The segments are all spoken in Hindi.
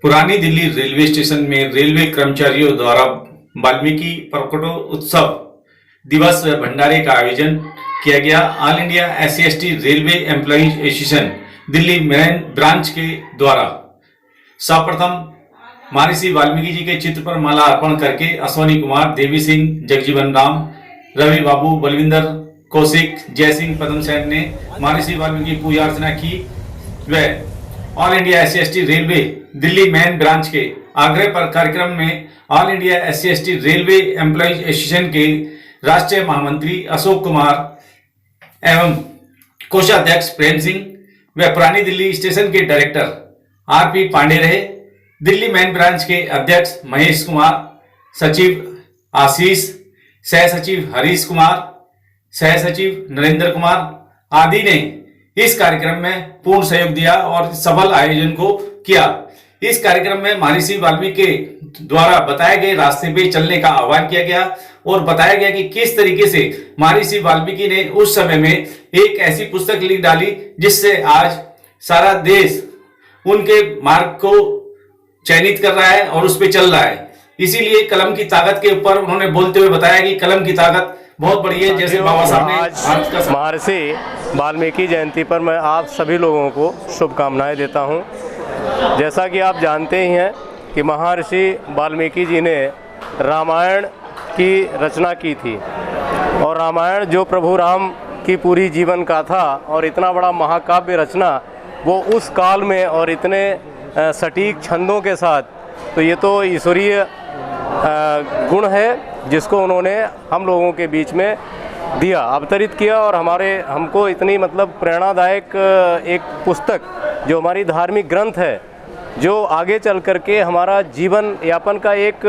पुरानी दिल्ली रेलवे स्टेशन में रेलवे कर्मचारियों द्वारा वाल्मीकि प्रकटो उत्सव दिवस व भंडारे का आयोजन किया गया। All India SC/ST railway employees association Delhi main branch के द्वारा सर्वप्रथम महर्षि वाल्मीकि जी के चित्र पर माला अर्पण करके अश्वनी कुमार, देवी सिंह, जगजीवन राम, रवि बाबू, बलविंदर कौशिक, जय सिंह, पदम सैन ने महर्षि वाल्मीकि की पूजा अर्चना की व all India SC/ST railway Delhi main branch के आग्रह पर कार्यक्रम में all India SC/ST railway employees association के राष्ट्रीय महामंत्री अशोक कुमार एवं कोषाध्यक्ष प्रेम सिंह व पुरानी दिल्ली स्टेशन के डायरेक्टर RP पांडे रहे। दिल्ली मेन ब्रांच के अध्यक्ष महेश कुमार, सचिव आशीष, सह सचिव हरीश कुमार, सह सचिव नरेंद्र कुमार आदि ने इस कार्यक्रम में पूर्ण सहयोग दिया और सफल आयोजन को किया। इस कार्यक्रम में महर्षि वाल्मीकि द्वारा बताए गए रास्ते पे चलने का आह्वान किया गया और बताया गया कि किस तरीके से महर्षि वाल्मीकि ने उस समय में एक ऐसी पुस्तक लिख डाली जिससे आज सारा देश उनके मार्ग को चयनित कर रहा है और उस पर चल रहा है। इसीलिए कलम की ताकत के ऊपर उन्होंने बोलते हुए बताया कि कलम की ताकत बहुत बड़ी है। जैसे बाबा साहब ने आज महर्षि वाल्मीकि जयंती पर मैं आप सभी लोगों को शुभकामनाएं देता हूं। जैसा कि आप जानते ही हैं कि महर्षि वाल्मीकि जी ने रामायण की रचना की थी और रामायण जो प्रभु राम की पूरी जीवन गाथा और इतना बड़ा महाकाव्य रचना वो उस काल में और इतने सटीक छंदों के साथ, तो ये तो ईश्वरीय गुण है जिसको उन्होंने हम लोगों के बीच में दिया, अवतरित किया और हमको इतनी प्रेरणादायक एक पुस्तक जो हमारी धार्मिक ग्रंथ है जो आगे चल करके हमारा जीवन यापन का एक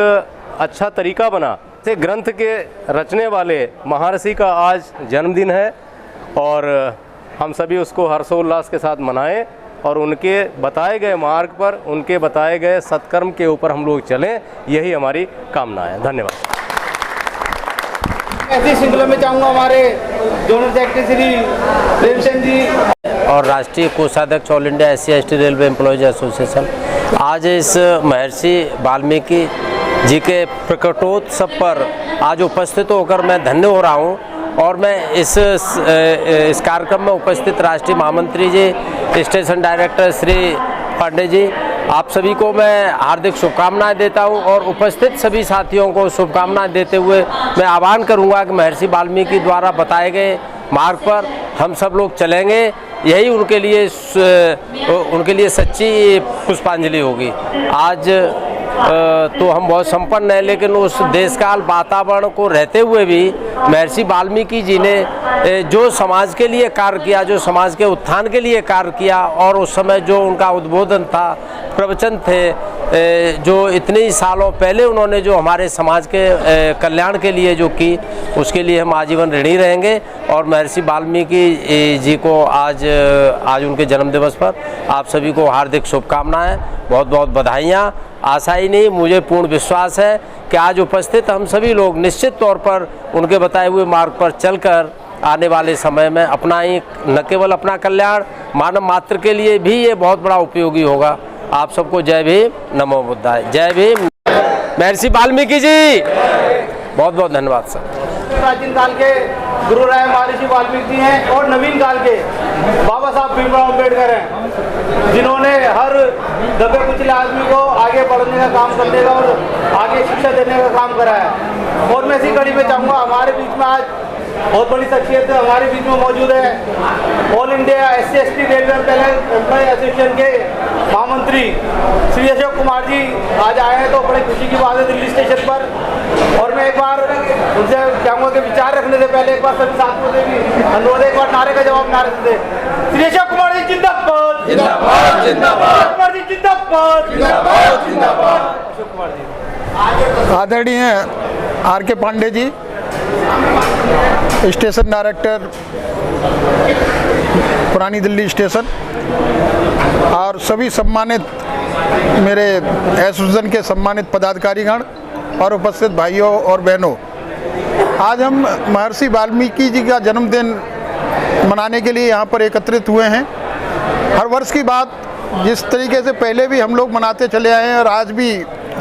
अच्छा तरीका बना। इस ग्रंथ के रचने वाले महर्षि का आज जन्मदिन है और हम सभी उसको हर्षोल्लास के साथ मनाएं और उनके बताए गए मार्ग पर, उनके बताए गए सत्कर्म के ऊपर हम लोग चलें, यही हमारी कामना है। धन्यवाद। ऐसी श्रृंखला में चाहूँगा हमारे जोनल सेक्रेटरी श्री प्रेमचंद जी और राष्ट्रीय कोषाध्यक्ष all India SC/ST railway employees association आज इस महर्षि वाल्मीकि जी के प्रकटोत्सव पर आज उपस्थित होकर मैं धन्य हो रहा हूँ और मैं इस कार्यक्रम में उपस्थित राष्ट्रीय महामंत्री जी, स्टेशन डायरेक्टर श्री पांडे जी, आप सभी को मैं हार्दिक शुभकामनाएं देता हूं और उपस्थित सभी साथियों को शुभकामनाएं देते हुए मैं आह्वान करूंगा कि महर्षि वाल्मीकि द्वारा बताए गए मार्ग पर हम सब लोग चलेंगे, यही उनके लिए सच्ची पुष्पांजलि होगी। आज तो हम बहुत संपन्न हैं, लेकिन उस देश काल वातावरण को रहते हुए भी महर्षि वाल्मीकि जी ने जो समाज के लिए कार्य किया, जो समाज के उत्थान के लिए कार्य किया और उस समय जो उनका उद्बोधन था, प्रवचन थे, जो इतने सालों पहले उन्होंने जो हमारे समाज के कल्याण के लिए जो की, उसके लिए हम आजीवन ऋणी रहेंगे। और महर्षि वाल्मीकि जी को आज उनके जन्म दिवस पर आप सभी को हार्दिक शुभकामनाएं, बहुत बहुत बधाइयाँ। आशा ही नहीं, मुझे पूर्ण विश्वास है कि आज उपस्थित हम सभी लोग निश्चित तौर पर उनके बताए हुए मार्ग पर चलकर आने वाले समय में अपना ही न केवल अपना कल्याण, मानव मात्र के लिए भी ये बहुत बड़ा उपयोगी होगा। आप सबको जय भीम, नमो बुद्धाय। जय भीम। महर्षि वाल्मीकि जी, बहुत बहुत धन्यवाद सर। प्राचीन काल के गुरु राय महर्षि वाल्मीकि हैं और नवीन काल के बाबा साहब भीमराव अम्बेडकर हैं, जिन्होंने हर दबे कुचले आदमी को आगे बढ़ने का काम करने का और आगे शिक्षा देने का काम करा है। और मैं इसी कड़ी में चाहूँगा, हमारे बीच में आज बहुत बड़ी शख्सियत हमारे बीच में मौजूद है। All India SC/ST railway employee association के महामंत्री श्री अशोक कुमार जी आज आए हैं, तो बड़ी खुशी की बात है दिल्ली स्टेशन पर। और मैं एक बार उनसे चाहूँगा कि विचार रखने से पहले एक बार सभी साथियों से भी अनुरोध, एक बार नारे का जवाब नारे से श्री अशोक कुमार जी जिंदाबाद, जिंदाबाद, जिंदाबाद, कुमार जी जिंदाबाद, जिंदाबाद, जिंदाबाद। अशोक कुमार जी। आदरणीय RK Pandey ji, station director पुरानी दिल्ली स्टेशन, और सभी सम्मानित मेरे एसोसिएशन के सम्मानित पदाधिकारीगण और उपस्थित भाइयों और बहनों, आज हम महर्षि वाल्मीकि जी का जन्मदिन मनाने के लिए यहाँ पर एकत्रित हुए हैं। हर वर्ष की बात जिस तरीके से पहले भी हम लोग मनाते चले आए हैं और आज भी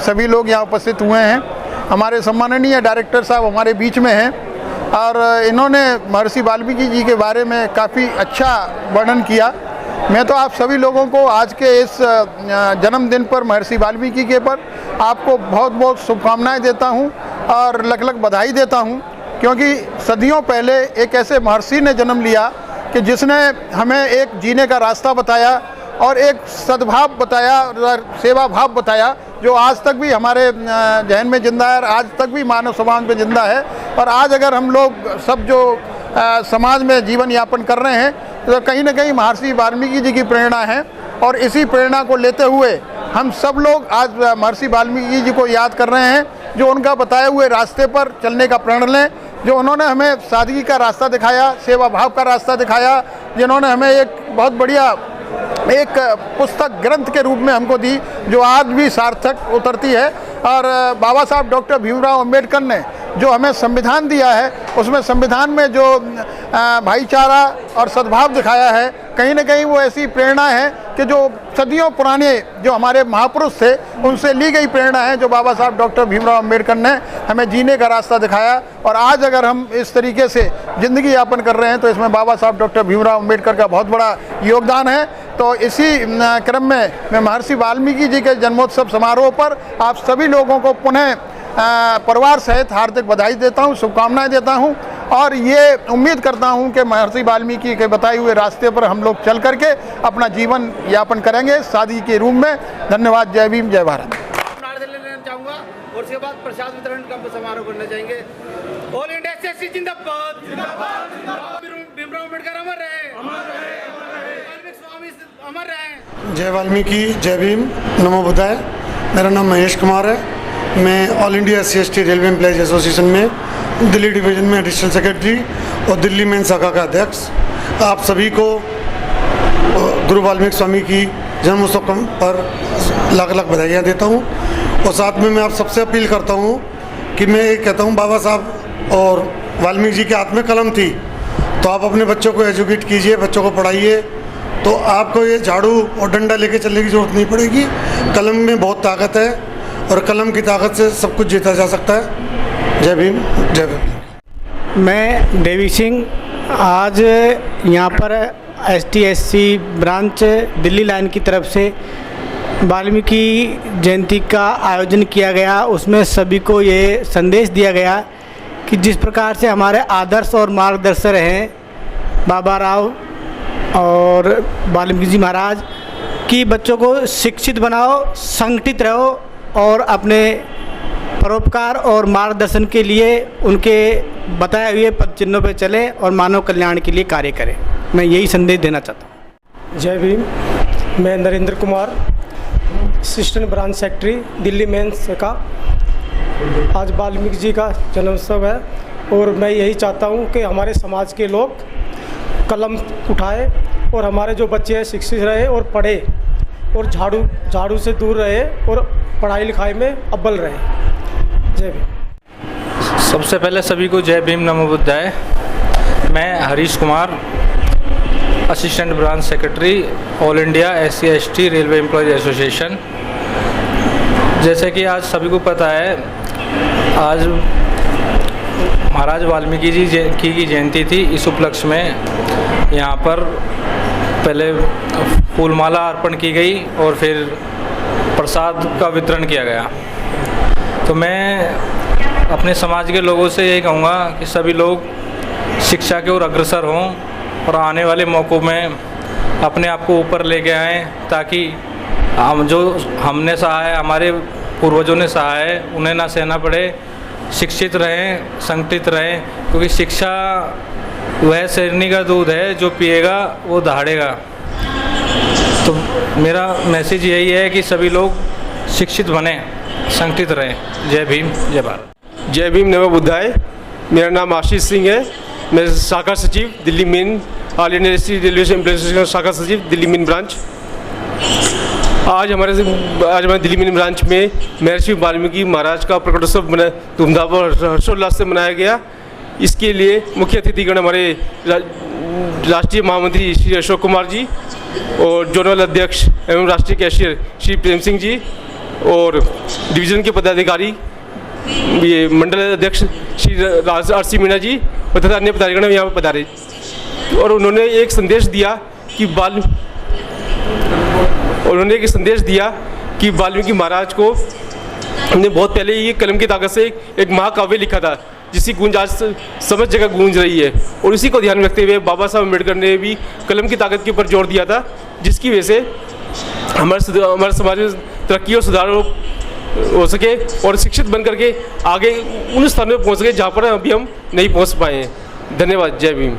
सभी लोग यहाँ उपस्थित हुए हैं, हमारे सम्माननीय डायरेक्टर साहब हमारे बीच में हैं और इन्होंने महर्षि वाल्मीकि जी के बारे में काफ़ी अच्छा वर्णन किया। मैं तो आप सभी लोगों को आज के इस जन्मदिन पर महर्षि वाल्मीकि के पर आपको बहुत बहुत शुभकामनाएं देता हूं और लख लख बधाई देता हूं, क्योंकि सदियों पहले एक ऐसे महर्षि ने जन्म लिया कि जिसने हमें एक जीने का रास्ता बताया और एक सद्भाव बताया, सेवा भाव बताया, जो आज तक भी हमारे जहन में जिंदा है और आज तक भी मानव समाज में जिंदा है। और आज अगर हम लोग सब जो समाज में जीवन यापन कर रहे हैं तो कहीं ना कहीं महर्षि वाल्मीकि जी की प्रेरणा है और इसी प्रेरणा को लेते हुए हम सब लोग आज महर्षि वाल्मीकि जी को याद कर रहे हैं, जो उनका बताए हुए रास्ते पर चलने का प्रण लें, जो उन्होंने हमें सादगी का रास्ता दिखाया, सेवा भाव का रास्ता दिखाया, जिन्होंने हमें एक बहुत बढ़िया एक पुस्तक ग्रंथ के रूप में हमको दी जो आज भी सार्थक उतरती है। और बाबा साहब डॉक्टर भीमराव अंबेडकर ने जो हमें संविधान दिया है, उसमें संविधान में जो भाईचारा और सद्भाव दिखाया है, कहीं ना कहीं वो ऐसी प्रेरणा है कि जो सदियों पुराने जो हमारे महापुरुष थे उनसे ली गई प्रेरणा है, जो बाबा साहब डॉक्टर भीमराव अंबेडकर ने हमें जीने का रास्ता दिखाया। और आज अगर हम इस तरीके से ज़िंदगी यापन कर रहे हैं तो इसमें बाबा साहब डॉक्टर भीमराव अंबेडकर का बहुत बड़ा योगदान है। तो इसी क्रम में मैं महर्षि वाल्मीकि जी के जन्मोत्सव समारोह पर आप सभी लोगों को पुनः परिवार सहित हार्दिक बधाई देता हूं, शुभकामनाएं देता हूं और ये उम्मीद करता हूं कि महर्षि वाल्मीकि के बताए हुए रास्ते पर हम लोग चल करके अपना जीवन यापन करेंगे सादगी के रूप में। धन्यवाद। जय भीम, जय भारत। लेना चाहूँगा और उसके बाद प्रसाद वितरण का समारोह करना चाहेंगे। ऑल इंडिया एसएससी जिंदाबाद, भीमराव अम्बेडकर अमर रहे, वाल्मीकि स्वामी अमर रहे। जय वाल्मीकि, जय भीम, नमो बुद्धाय। मेरा नाम महेश कुमार है। मैं all India SC/ST railway employees association में दिल्ली डिवीज़न में एडिशनल सेक्रेटरी और दिल्ली मेन शाखा का अध्यक्ष। आप सभी को गुरु वाल्मीकि स्वामी की जन्मोत्सव पर लाख लाख बधाइयाँ देता हूँ और साथ में मैं आप सबसे अपील करता हूँ कि मैं ये कहता हूँ, बाबा साहब और वाल्मीकि जी के हाथ में कलम थी, तो आप अपने बच्चों को एजुकेट कीजिए, बच्चों को पढ़ाइए, तो आपको ये झाड़ू और डंडा लेके चलने की ज़रूरत नहीं पड़ेगी। कलम में बहुत ताकत है और कलम की ताकत से सब कुछ जीता जा सकता है। जय भीम, जय भीम। मैं देवी सिंह आज यहाँ पर ST/SC ब्रांच दिल्ली लाइन की तरफ से वाल्मीकि जयंती का आयोजन किया गया। उसमें सभी को ये संदेश दिया गया कि जिस प्रकार से हमारे आदर्श और मार्गदर्शक हैं बाबा राव और वाल्मीकि जी महाराज, कि बच्चों को शिक्षित बनाओ, संगठित रहो और अपने परोपकार और मार्गदर्शन के लिए उनके बताए हुए पद चिन्हों पर चलें और मानव कल्याण के लिए कार्य करें। मैं यही संदेश देना चाहता हूँ। जय भीम। मैं Narendra Kumar, assistant branch secretary Delhi main शाखा। आज वाल्मीकि जी का जन्मोत्सव है और मैं यही चाहता हूँ कि हमारे समाज के लोग कलम उठाए और हमारे जो बच्चे हैं शिक्षित रहे और पढ़े और झाड़ू से दूर रहे और पढ़ाई लिखाई में अव्वल रहे। जय भीम। सबसे पहले सभी को जय भीम, नमो बुद्धाय। मैं Harish Kumar, assistant branch secretary all India SC/ST railway employees association. जैसे कि आज सभी को पता है, आज महाराज वाल्मीकि जी की जयंती थी। इस उपलक्ष्य में यहाँ पर पहले फूलमाला अर्पण की गई और फिर प्रसाद का वितरण किया गया। तो मैं अपने समाज के लोगों से यही कहूँगा कि सभी लोग शिक्षा की ओर अग्रसर हों और आने वाले मौक़ों में अपने आप को ऊपर लेके आएँ, ताकि हम जो हमने सहा है, हमारे पूर्वजों ने सहा है, उन्हें ना सहना पड़े। शिक्षित रहें, संगठित रहें, क्योंकि शिक्षा वह शेरनी का दूध है, जो पिएगा वो दहाड़ेगा। तो मेरा मैसेज यही है कि सभी लोग शिक्षित बने, संगठित रहें। जय भीम, जय भारत। जय भीम, नमो बुद्धाय। मेरा नाम आशीष सिंह है। मैं शाखा सचिव Delhi main all India SC railway employees शाखा सचिव दिल्ली मेन ब्रांच। आज हमारे दिल्ली मेन ब्रांच में महर्षि वाल्मीकि महाराज का प्रकटोत्सव धूमधाम और हर्षोल्लास से मनाया गया। इसके लिए मुख्य अतिथिगण हमारे राष्ट्रीय महामंत्री श्री अशोक कुमार जी और जोनल अध्यक्ष एवं राष्ट्रीय कैशियर श्री प्रेम सिंह जी और डिवीज़न के पदाधिकारी ये मंडल अध्यक्ष श्री RC मीणा जी और तथा अन्य पदाधिकारी यहाँ पर पधारे और उन्होंने एक संदेश दिया कि वाल्मीकि महाराज को हमने बहुत पहले ये कलम की ताकत से एक महाकाव्य लिखा था जिसकी गूंज आज समझ जगह गूंज रही है और इसी को ध्यान में रखते हुए बाबा साहब अम्बेडकर ने भी कलम की ताकत के ऊपर जोर दिया था जिसकी वजह से हमारे समाज में तरक्की और सुधार हो सके और शिक्षित बन करके आगे उन स्थानों पर पहुंच सके जहां पर अभी हम नहीं पहुंच पाए हैं। धन्यवाद। जय भीम।